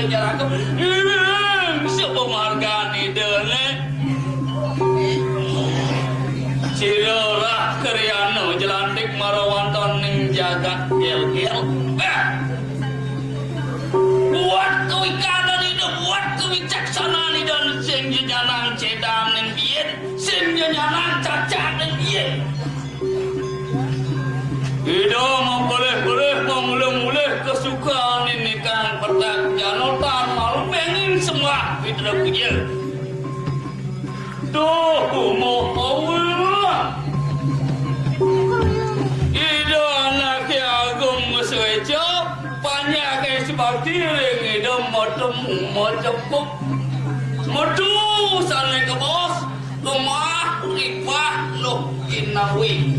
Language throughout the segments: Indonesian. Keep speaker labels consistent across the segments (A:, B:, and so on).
A: jarakem. Siapa margani dene? Cilora Kriano jelantik marawanton ning jagat gel-gel. Buat kewikanan itu, buat kewicaksanaan itu, sing jenyanang cedang ning biyen, sing jenyanang cacat ning biyen. Ido mau boleh mulai kesukaan ini kan pertak janotan malu pengen semua itu punya. Tuh mau Allah. Ido anak agung sewejo banyak kayak seperti ini ido mau cukup madu sana ke bos rumah ripah loh inawi.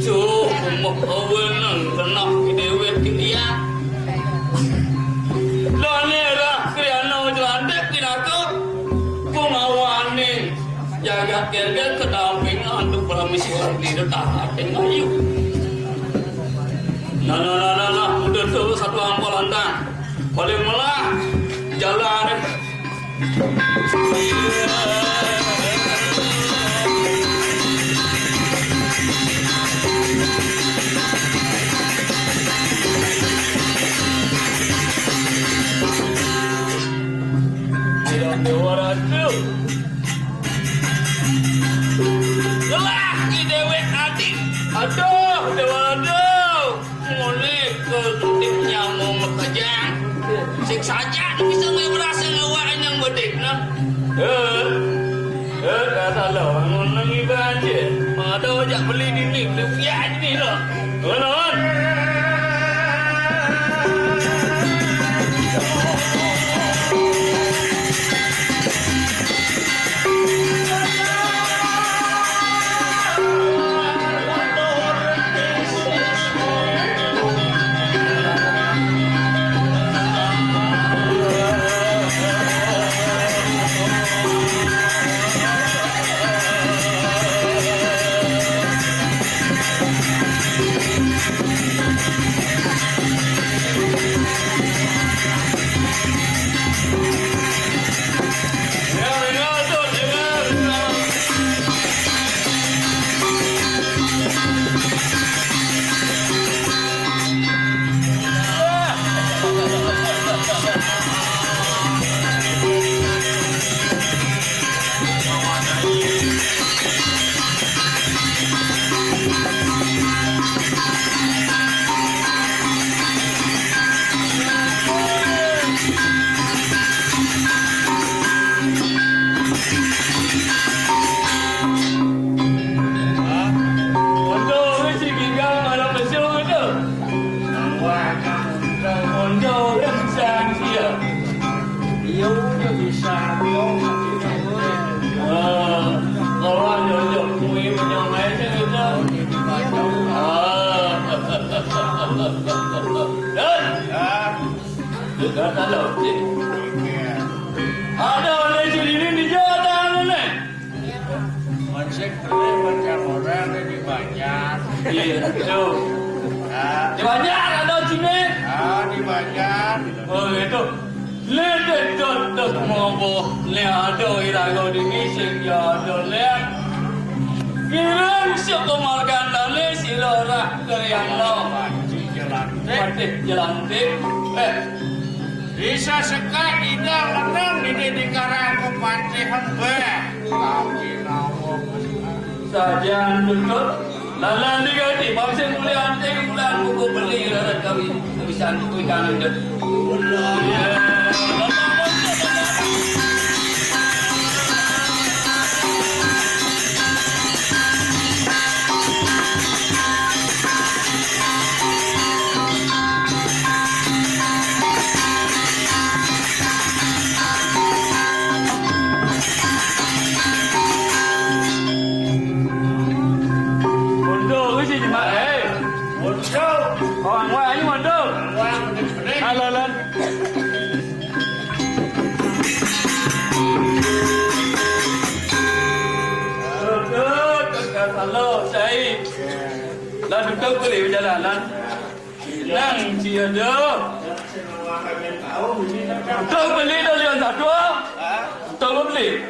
A: Tuh mau kawinan kenap dewe dia. Lanera kriano jelantek kinako pengawani jaga kerja kedampingan untuk para misiwan di dekat ayu. Nah, udah tuh satu ampolantan paling melah jalan. Lelaki dewek adik. Aduh, aduh. Mulai ke tipnya mau ngekejang. Sik saja bisa berasa ngawaan yang bedik nah. Kata lo, ngunangi banjir. Ada ojak beli ini, beli fiat ini lo. Kenon. Ada oleh sini di jalan nih.
B: Masih keren orang di Banjar.
A: Iya, tuh. Di Banjar ada sini.
B: Di Banjar.
A: Oh itu. Lede tutup mobo. Le ada irago di sini ada le. Kirim sekemargan dale silora keriano. Jalan tik.
B: Bisa sekali tidak lenang di karang kepanci hembe. Kami nawo
A: Saja tutup. Lalu diganti. Bangsa mulai anting bulan buku beli rada kami bisa untuk ikan itu. Orang wah ini mana? Halo lan. Halo saya. Lalu duduk boleh berjalan lan. Nang ciado.
B: semua kami tahu ini nak.
A: Kau beli dah lihat tak dua?
B: Ah,
A: Kau beli?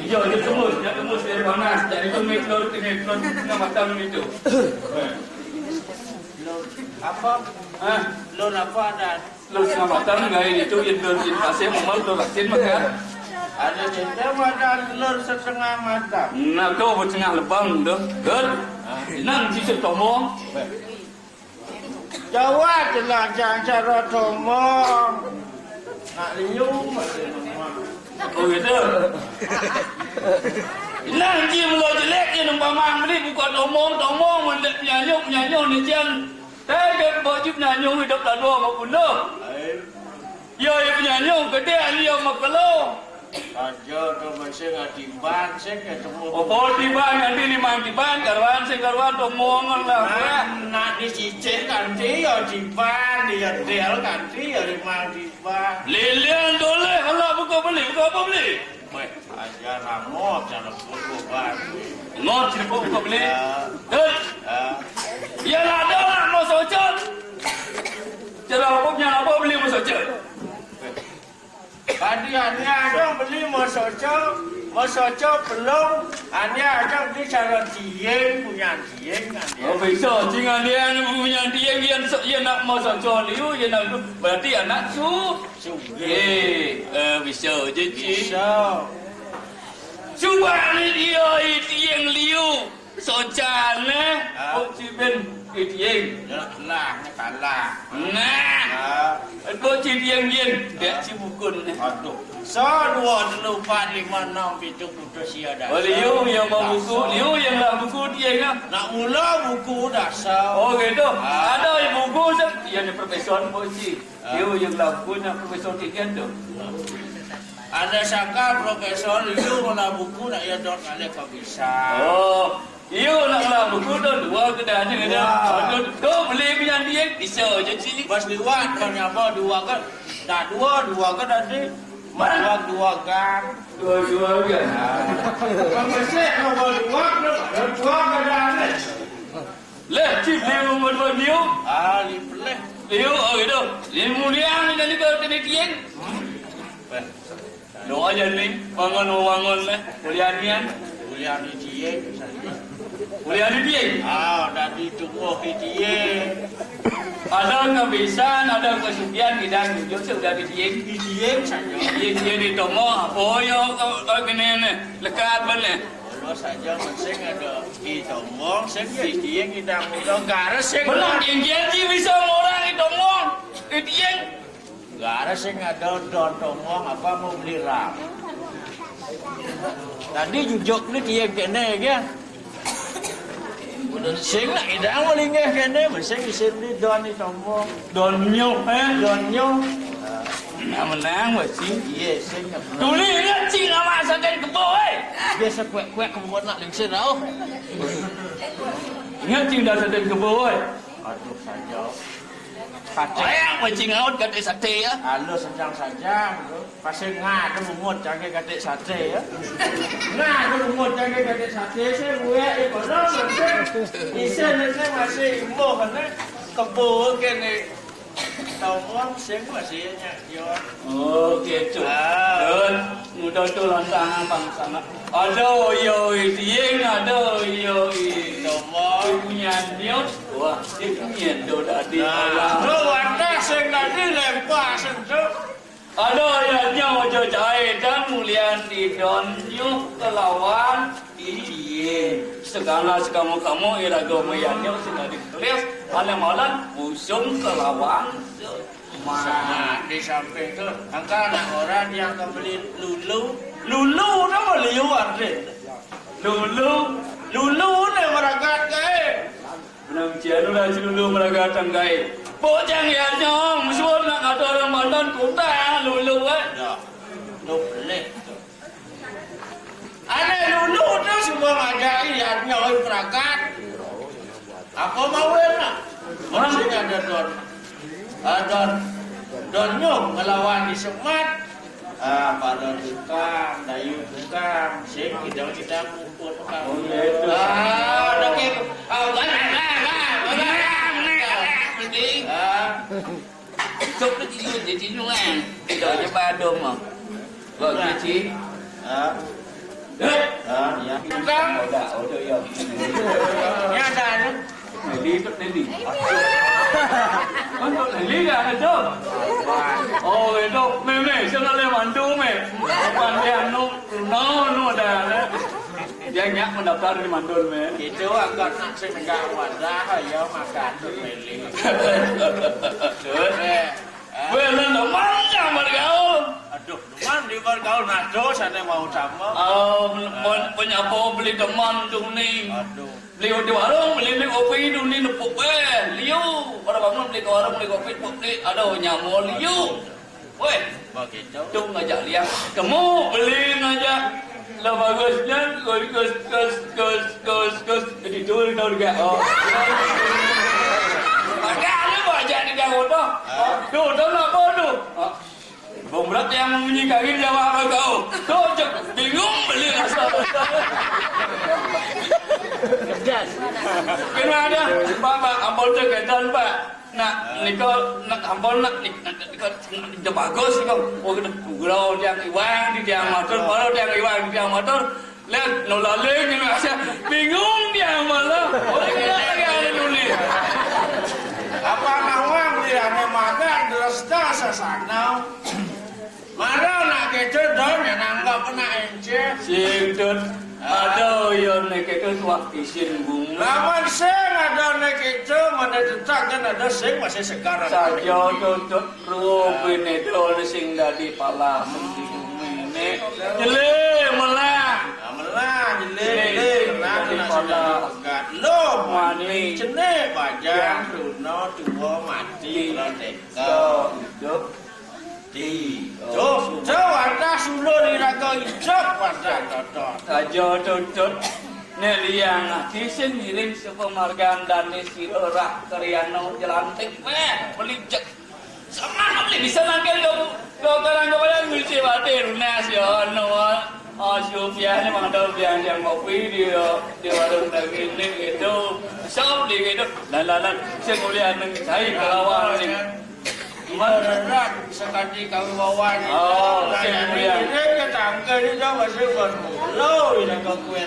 A: Ya, dia tembus dari panas. Dari itu meklor tengah macam itu.
B: apa?
A: Ah,
B: Lon apa dan?
A: lu setengah matang gaya itu yang berjin pasir mau tu vaksin makan.
B: Ada cinta dan lon setengah matang.
A: Nah, kau bertengah lebang tu, kan? Nang sisi tomong.
B: Jawab jelas jangan cara tomong. Nak liung masih
A: Oh gitu. Nang dia mula jelek dia nampak mang beli buka tomong mendak nyanyuk ni jangan. Dia baju nyanyuk hidup tak dua maupun dah. Ya, nyanyuk gede dia makalo.
B: Aja tu masih ngatiban, saya ketemu.
A: Oh, tiban nanti lima tiban karwan tomong lah.
B: Nak dicicil kanti ya tiban, dia del kanti ya lima tiban.
A: Lilian doleh, kalau buka apa beli?
B: Weh, aja ramot jangan buku baru.
A: Ngot cerita buka beli. Ya lah ada lah mau socot. Cara apa beli mau socot?
B: Tadi hanya ada beli mau socok belum. Hanya ada beli cara dieng punya dieng kan dia.
A: Oh bisa, jangan dia punya dia nak mau socot liu, dia nak berarti anak su. Bisa je cik.
B: So,
A: Cuba ni dia liu. Socan oh cibin dieng.
B: lah kalah.
A: Nah, kau cibian dia cibukun.
B: Aduh. So 2, 4, 5, 6, 7, 8 siada.
A: Oh liu yang mau buku, liu yang lah buku dia kan.
B: Nak mula buku dah so.
A: Oh gitu. Ada buku yang profesor poci. Liu yang lah bukunya profesor tiga tu.
B: Ada sangka profesor itu mula buku nak ya dot kali kau bisa.
A: Oh, liu nak lah buku tu dua kedai ni ada. Kau beli punya dia bisa je cik.
B: Pas dua kan apa dua kan. Dah dua kan tadi. Dua kan.
A: Dua kan.
B: Kau mesti nombor dua kan dah.
A: Leh cik liu mau liu.
B: Lipeleh.
A: Liu oh gitu. Liu mulia ni jadi kau tadi tiang. Doa aja ni, wangon lah. Kuliah ni.
B: Kuliah di dia.
A: Kuliah ni dia.
B: Dari tunggu di dia.
A: Ada kebiasaan, ada kesukian kita tunjuk sudah di dia.
B: Di dia saja.
A: Dia di tomo, boyo kau kena ni, lekat mana?
B: Kalau saja masih ada di tomong, saya di dia kita mudah garis saya.
A: Benar, yang jadi bisa orang di tomo, di dia.
B: Garis saya ada don tomong apa mau beli ram. Tadi jujuk ni dia kena kan. Sing nak idang melingah kene, mesti isin di don ni tomong.
A: Don nyok
B: Don nyong.
A: Nak menang masih.
B: Yes, sing nak.
A: Tuli ni cing amat sakit kebo
B: Biasa kuek-kuek kemudian nak lingsin tau.
A: Ingat cing dah sakit kebo
B: Aduh saja. Kacang.
A: Ayang macing out kat sate ya.
B: Halo sedang saja. Pasal ngah tu mungut jangan katik sate ya. Ngah tu mungut jangan katik sate. Saya buat ekonomi. Isa ni masih imbuh kan? Kebo kan ni. Tomong sing masih nyak.
A: Oh gitu. Dan mudah tu lantang bangsa. Ada yo tieng, ada yo tomong punya niat. Wah, dia punya tu tadi.
B: Lu wadah sing tadi lempar sentuh.
A: Ada yang nyawa jahit dan mulian di don yuk kelawan tieng. Segala kamu irago mayannya sudah ditulis. Malam-malam usung kelawan.
B: Nah, di samping tu, angka anak orang yang kembali lulu nama liu arde. Lulu ni meragat kaya.
A: Benang cianu dah lulu meragat tanggai. Bojang ya nyong, semua nak ada orang Bandan kota lulu
B: Dah, lu boleh. Ada lulu tu semua ngajai yang nyoi meragat. Apa mau nak? Masih ada don nyong ngelawan di semat. Pada tukang, dayu tukang, sing kita pukul tukang.
A: Oh gitu.
B: Dah ke,
A: Cuk Tidaknya badung mah. Gak cici.
B: Ya. Bukan.
A: Udah ya.
B: Ya ada.
A: Lili tu Lili. Untuk Lili kan itu. Oh itu meme, saya le mandu me. Pandian no ada. Dia nyak mendaftar di mandul me.
B: Itu agak nak sih enggak wadah ya makan tuh meli.
A: Terus. Belan mana bergaul?
B: Aduh, teman di bergaul nado sana mau sama.
A: Punya apa beli teman tu ni.
B: Aduh.
A: Beli di warung, beli kopi tu ni nepuk liu. Orang bangun beli ke warung beli kopi, beli ada nyamuk liu. Weh,
B: begitu.
A: Tu ngajak liang. Kamu beli ngajak. Lah bagusnya kus jadi tu tahu juga. Oh. Makanya baca di ganggu tu. Tu nak apa tu? Bung berat yang menyikahi jawab apa kau? Tu bingung beli rasa. Kena ada. Pak, ampun tu ketan pak. Nak ampun nak bagus kau. Oh kena gurau yang iwang di tiang motor, baru tiang iwang di tiang motor. Lihat nolaling ni macam bingung dia malah. Orang lagi ada nulis.
B: Apa nawang beli ane makan terus dah sasana. Mana nak kecer dah nanggap kena ence.
A: Singdut. Aduh, yang nak kecer tuak isin bunga.
B: Laman seng ada nak kecer, mana tetap kan ada seng masih sekarang.
A: Saja tutut rubin itu sing dari pala penting ini. Jeli melah.
B: Jeli. Lo
A: Mani.
B: Cene Banjar Runo tua mati lo teko. Warna suluh diraga hijab warna totot.
A: Saja tutut. Nek liang kisin ngiring sepemargaan dan sirora karyano jelantik melicek. Sama beli bisa nangkel kau karang kau yang ngisi bate runas ya Supaya ni mana yang kopi di warung daging ni itu shop di gitu. Lalan saya kuliah neng cai kawan ni.
B: Berat sekali kami bawa ni.
A: Oh, saya kuliah.
B: Ini ketangga ni dah masih bermula. Ini kau kue.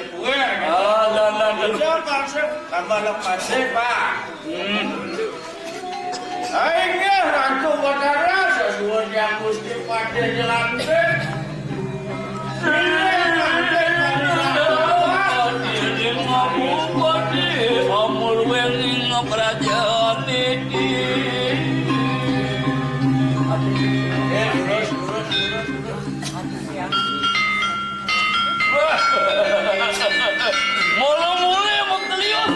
A: Oh, lalan.
B: Ini pasal tambah lepas pak. Akhirnya Ratu Wardana sesuatu yang mesti pada jelantik.
A: Mula-mula mau kelius.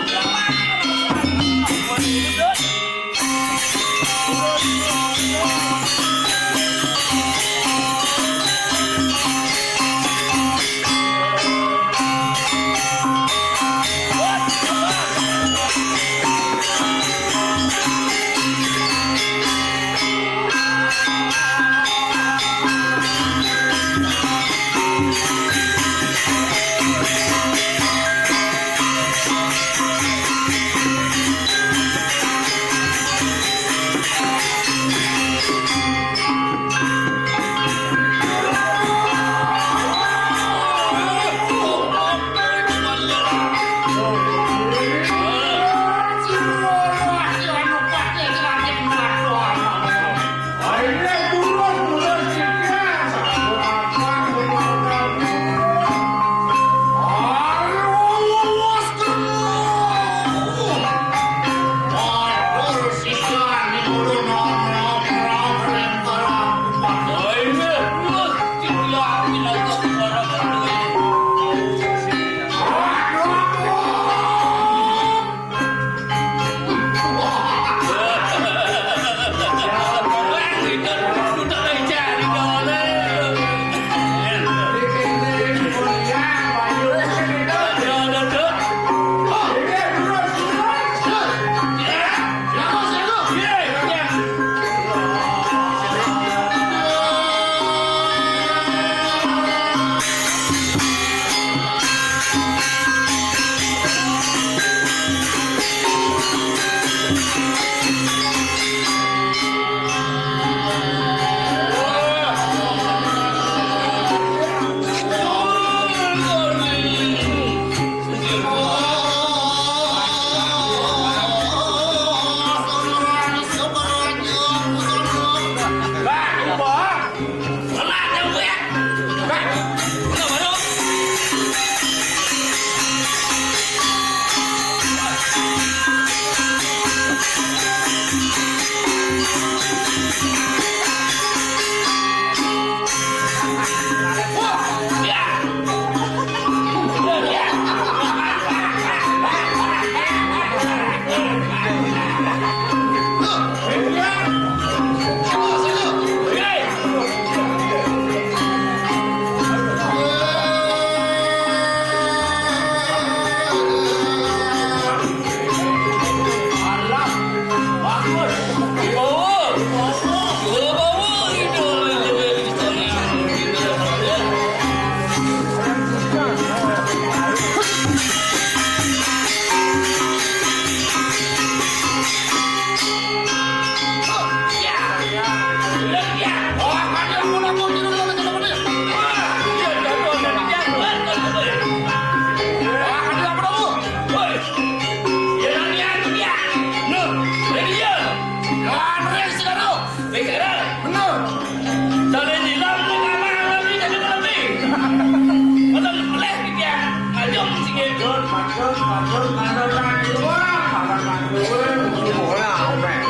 B: makan mandu.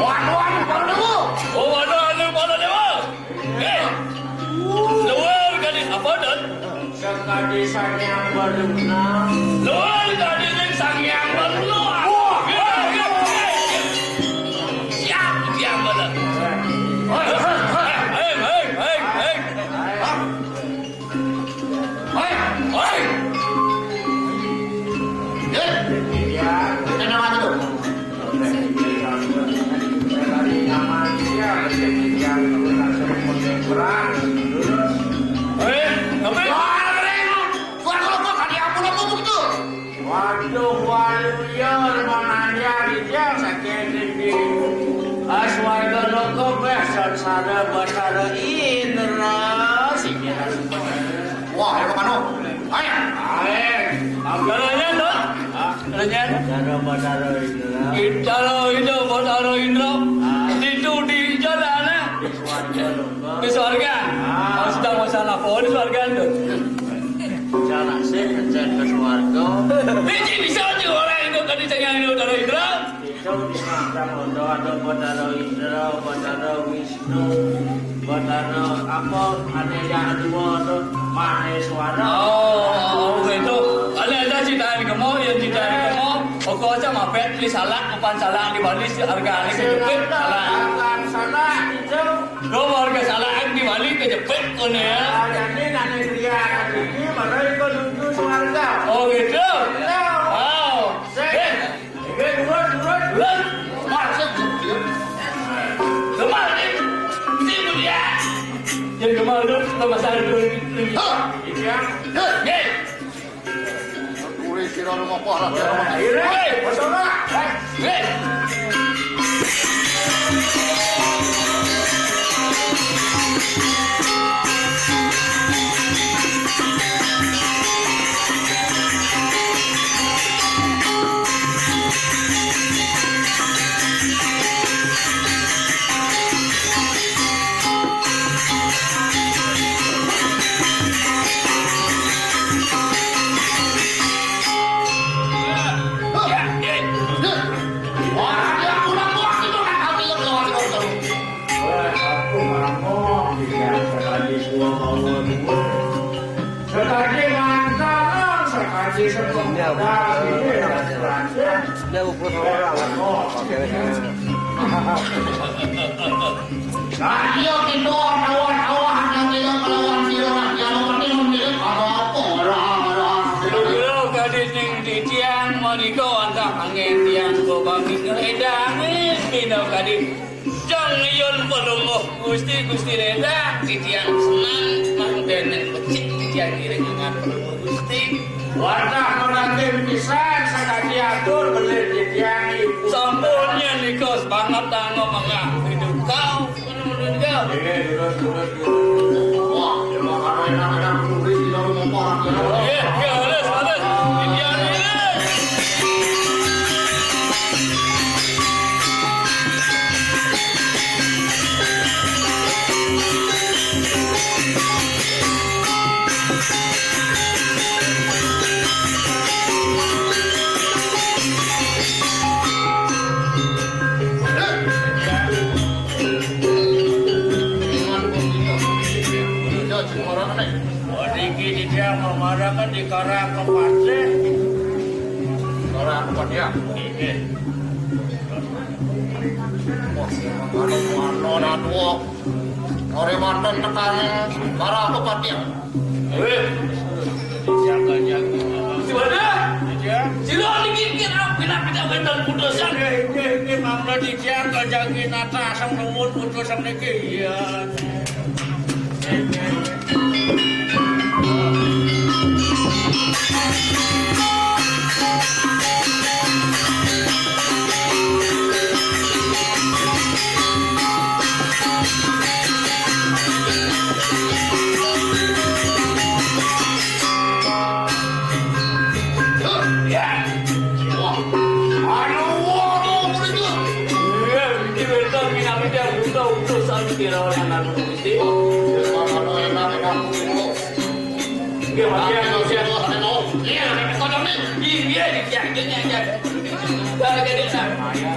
B: Waduh, waduh.
A: Oh, mana dewa? Luar kali apa dan?
B: Sekali sang Wardana.
A: Luar kali sang yang baru. Siap dia mana?
B: Waduh, warrior mananya dia sakit di aswarga loko besar sada basara indra sikira.
C: Wah, ayo kemana? Ayo.
A: Agaranya dong. Agaranya.
B: Sada basara indra.
A: Kita lo itu basara indra. Itu di jalan
B: Di swarga loko.
A: di surga. Sedang masalah apa di surga itu?
B: Jalan sih ngecek ke swarga.
A: Biji bisa aja orang itu kan dicengang itu basara indra.
B: Itu di makam untuk ada basara indra, basara wisnu, basara apa ada yang dua tu maheswara.
A: Oh, itu. Ada ciptaan kamu yang ciptaan kamu. Pokok aja mapet di salah, upan salah di Bali harga ini kejepit salah.
B: Akan salah itu.
A: Dua warga salah di Bali kejepit kan ya.
B: Jadi nanti dia ini mana ikut duduk swarga.
A: Oh gitu.
B: Tahu.
A: Wow.
B: Turun.
A: Masuk. Gemar nih. Sini dia. Yang gemar tu, masalah tu.
B: Iya.
A: Nih.
C: Kuwi kira rumah parah ya.
B: Hei, pasona.
A: Nih.
B: Sekali mantap, sekali sempurna.
C: Dia ukur orang. Ayo kita awak-awak yang kita melawan dia yang penting memilih apa orang-orang.
A: Kira gadis ning di tiang maniko antah angin tiang ko bami keredang pinau gadis. Jang yon pelunguh Gusti redang di tiang senang mangden becik di tiang ireng dengan pelunguh Gusti.
B: Warna melanting pisan sekali atur beli di tiang ibu.
A: Sampurnya nikos banget tango mangga hidup kau menurut kau.
C: Wah, emang ada yang kuwi kira rumah parah ya.
A: Halus di tiang ini.
B: Diki di tiang memarakan di karang kepase.
C: Orang apa dia?
B: Ini.
C: Mana tua. Orang mantan tekan para apa dia?
B: Jaga-jaga.
A: Di mana?
B: Ya.
A: Silo dikit pindah mental putusan.
B: Ini mamla di tiang kajangin atas sang lumut putusan niki. Iya.
A: Iya, di tiang Gak jadi sama ya.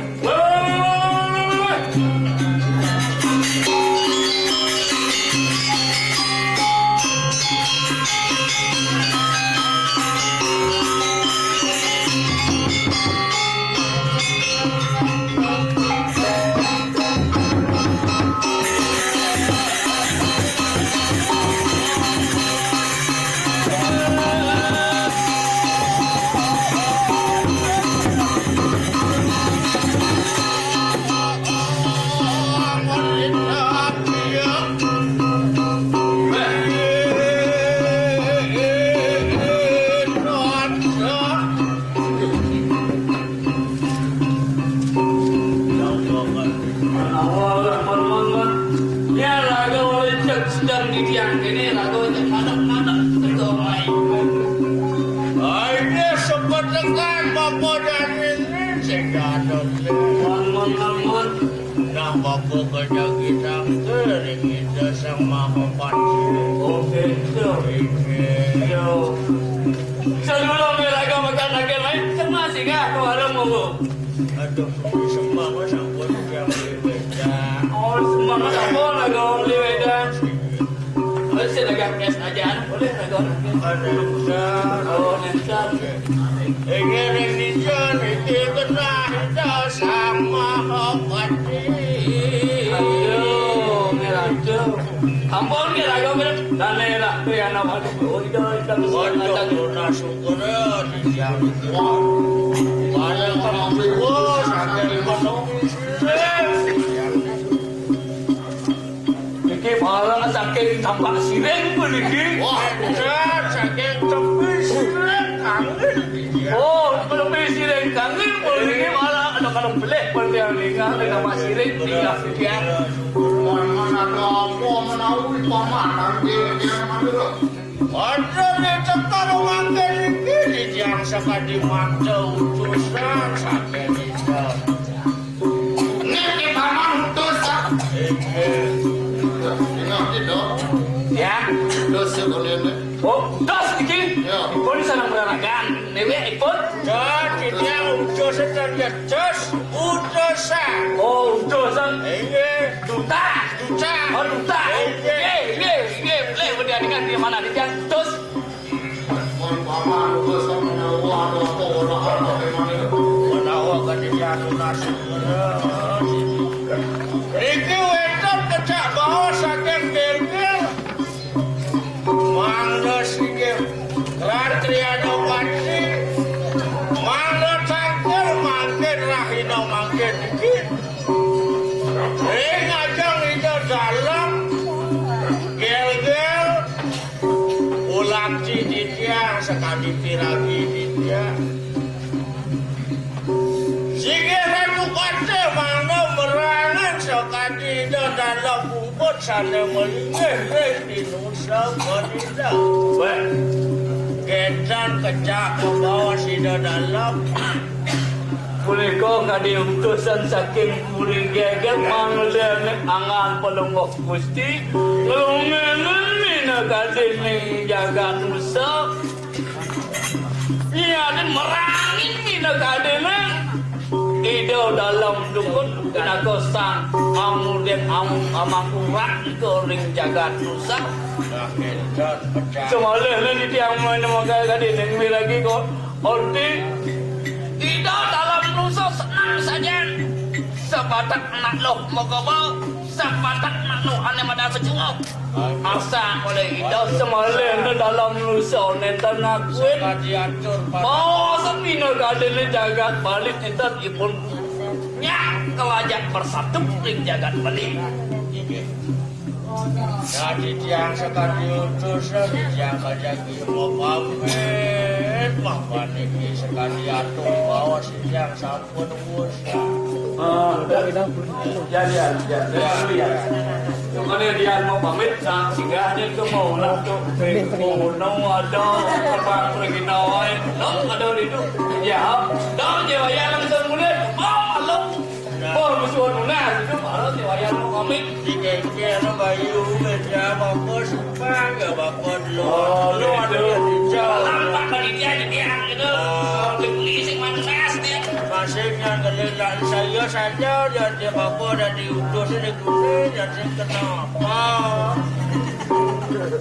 A: Punika kadi utusan saking kuring geger manglene angan pelungok Gusti lumenen mina kadi ning jagat nusa nyaden merangin mina kadene ido dalam dukun tenaga sang amuden amang urat kuring jagat nusa semalih di tiang mana makai kadi ning lagi kok ordi ido dalam nusa senang saja sebatak anak loh moga sebatak anak loh ane madal becungok asa oleh ido semalih dalam nusa nenten akuin mau sepino kadene jagat balik nenten ipun nya kelajak bersatu ring jagat Bali.
B: Jadi tiang sekali utus tiang kajak mau pamit bahwa niki sekali atur bawa si tiang sampun usah. Jadi.
A: Kemarin dia mau pamit sang singgahnya ke mau lah tuh. Nong ada terbang pergi nawai. Nong ada itu. Ya, nong jawaya langsung mulai. Halo. Oh, musuh nunas itu baru jawaya mau pamit.
B: Jika bayu meja bapak sumpah ke bapak dulu.
A: Lu ada di jalan. Lampak dari dia di tiang itu. Dibeli sing manas dia.
B: masing-masing yang kelilan saya saja dan dia apa dan diutus di kuning dan sing kenapa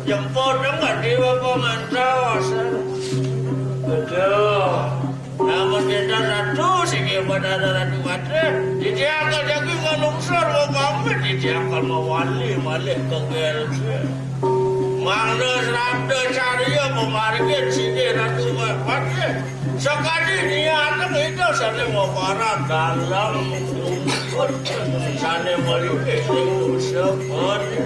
B: jemput enggak di bapak mantas betul namun kita ratu sih pada ratu matre dia akan jadi ngelungsur mau kami dia akan mewali malik ke gersi mana ratu carinya memarikir sini ratu matre sekali niatan itu saya mau parah dalam saya mau lihat itu seperti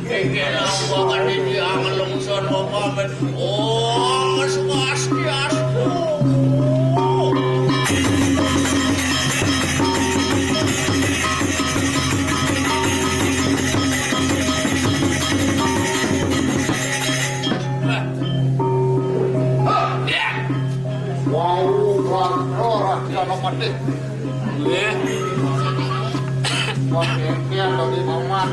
B: ingin akan dia ngelungsur mau kami oh pasti asku
C: mati. Wakilnya dari paman,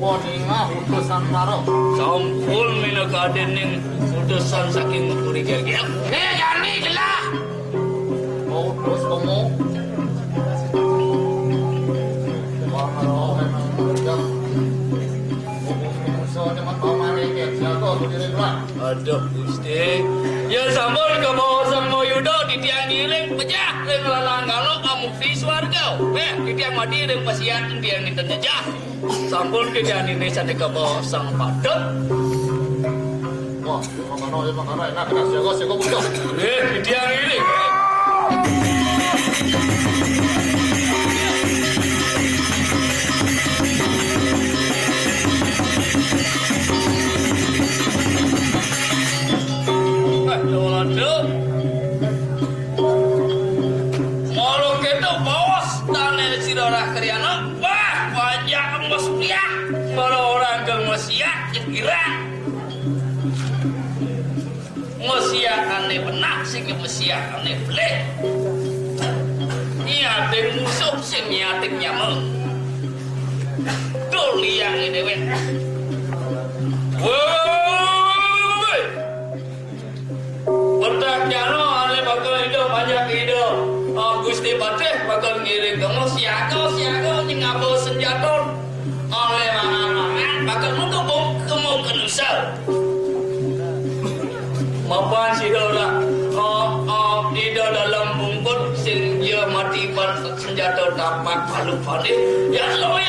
C: boninga utusan maro.
A: Sampul minakadening utusan saking kurigagil. Jani gelah.
C: Utus kamu. Maro memang jam. Soalnya mat paman ini jago berdiri lah.
A: Aduh, Gusti. Ya sampul ke bawah sang moyudo di tiang giling pecah ring lalang kalau kamu di swarga. Di tiang mati ring pasian tiang ninten jejah. Sampul ke tiang ini sadek ke bawah sang padep.
C: Wah, makanya enak kena jago butuh.
A: Di tiang ini. Aduh, malu kita bos tanah sidorah kriana, wah banyak mesiak, malu orang ke mesiak kira, mesiak aneh benak sih ke mesiak aneh beleh, nyating musuh sih nyating nyamel, dul yang ini weh. Betaknya no, ale bakal hidup banyak hidup. Gusti Patih bakal ngiring kamu siaga nyingabo senjata. Oleh mangan bakal mengkebung kamu kenusal. Mapan si dola, di dalam bungkut sing dia mati bar senjata dapat palu panik. Ya lo.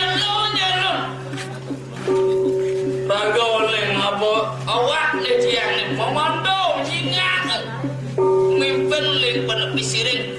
A: Baga oleh ngabo awak le jiang ni memandau jingan. Mimpin ling pada pisiring